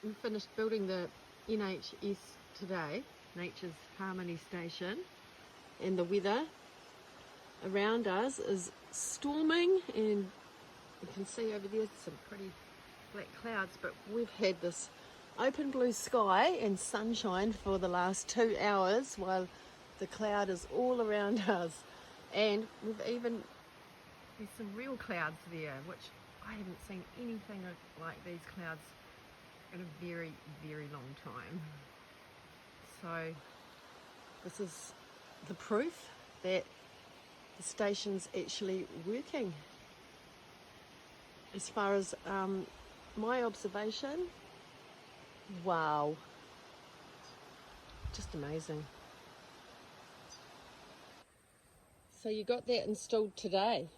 we finished building the NHS today, Nature's Harmony Station, and the weather around us is storming, and you can see over there some pretty black clouds, but we've had this open blue sky and sunshine for the last 2 hours while the cloud is all around us, and there's some real clouds there, which I haven't seen anything like these clouds in a very, very long time. So this is the proof that the station's actually working. As far as my observation, wow, just amazing. So you got that installed today?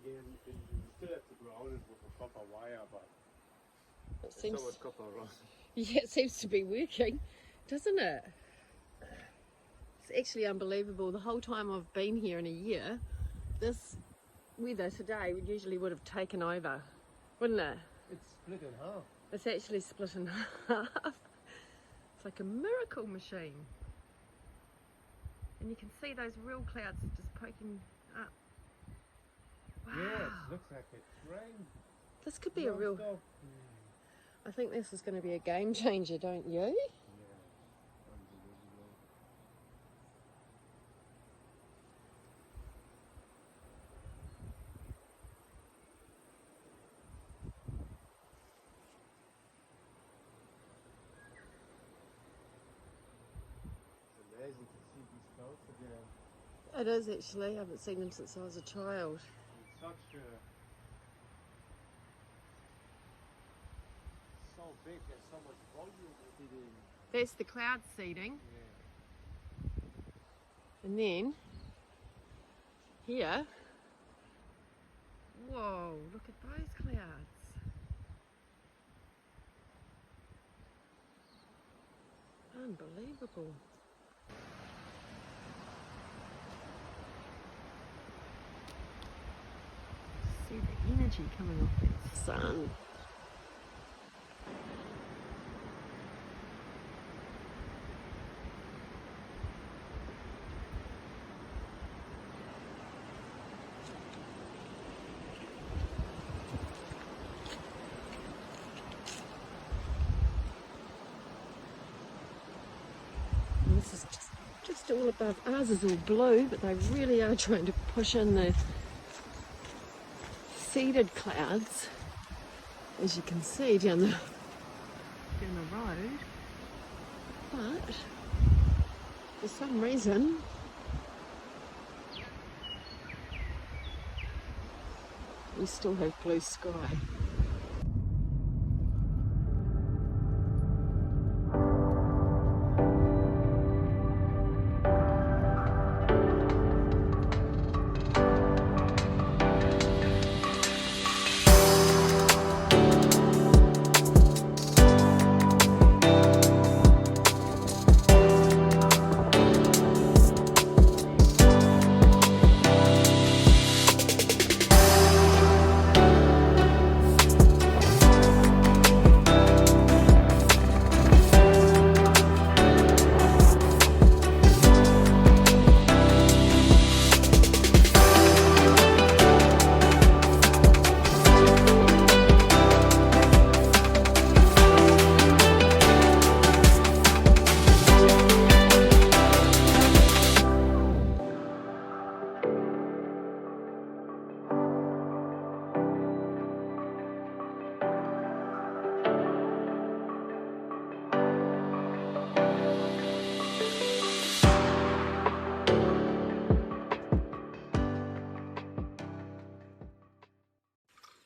Yeah, you still have to ground it with a copper wire, but It seems, so copper rod. yeah, it seems to be working, doesn't it? It's actually unbelievable. The whole time I've been here in a year, this weather today would have taken over, wouldn't it? It's split in half. It's actually split in half. It's like a miracle machine. And you can see those real clouds just poking up. Wow. Yeah, it looks like it's rain. This could be a real... Non-stop. I think this is going to be a game changer, don't you? Yeah, unbelievable. It's amazing to see these clouds again. It is actually. I haven't seen them since I was a child. It's such a... so big, there's so much volume with it in. That's the cloud seeding. Yeah. And then, here, whoa, look at those clouds. Unbelievable. See the energy coming off that sun. And this is just all above. Ours is all blue, but they really are trying to push in the seeded clouds, as you can see down the road. But for some reason, we still have blue sky.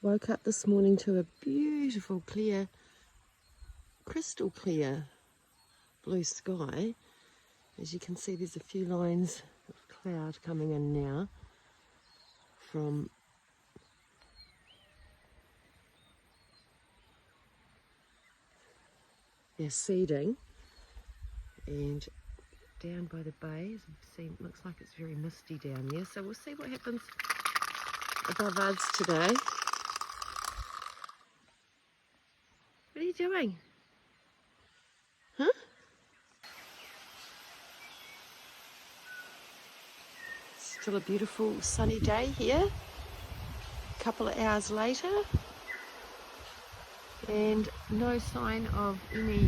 Woke up this morning to a beautiful, clear, crystal clear blue sky. As you can see, there's a few lines of cloud coming in now from their seeding, and down by the bay, as you've seen, looks like it's very misty down there, so we'll see what happens above us today. What are you doing? Huh? Still a beautiful sunny day here. A couple of hours later. And no sign of any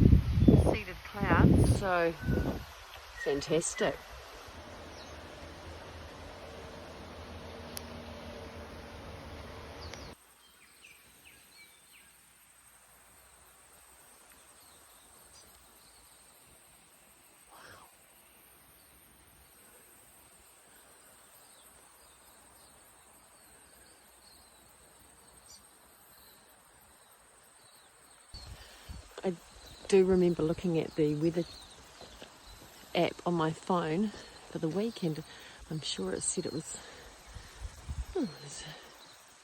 seeded clouds, so fantastic. I do remember looking at the weather app on my phone for the weekend. I'm sure it said it was, there's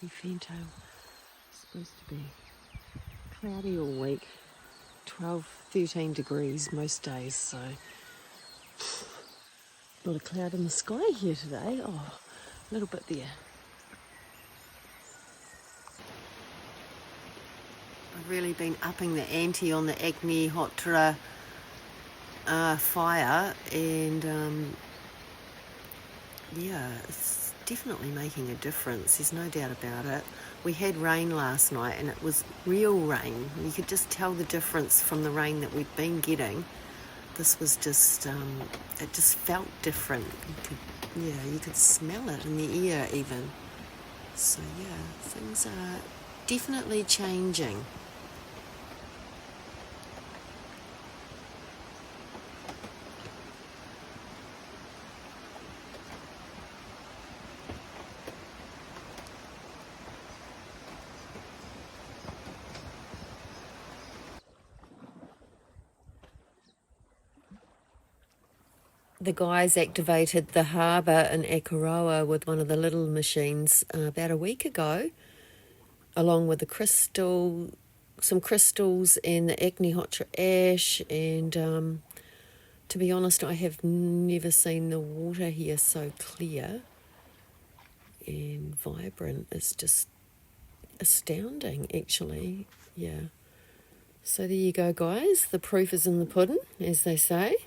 a fantail. It's supposed to be cloudy all week, 12, 13 degrees most days, so not a cloud in the sky here today. Oh, a little bit there. I've really been upping the ante on the Agnihotra fire, and yeah, it's definitely making a difference. There's no doubt about it. We had rain last night, and it was real rain. You could just tell the difference from the rain that we'd been getting. This was just, it just felt different. You could smell it in the air even. So yeah, things are definitely changing. The guys activated the harbour in Akaroa with one of the little machines about a week ago, along with some crystals and the Agnihotra ash. And to be honest, I have never seen the water here so clear and vibrant. It's just astounding, actually. Yeah. So there you go, guys. The proof is in the pudding, as they say.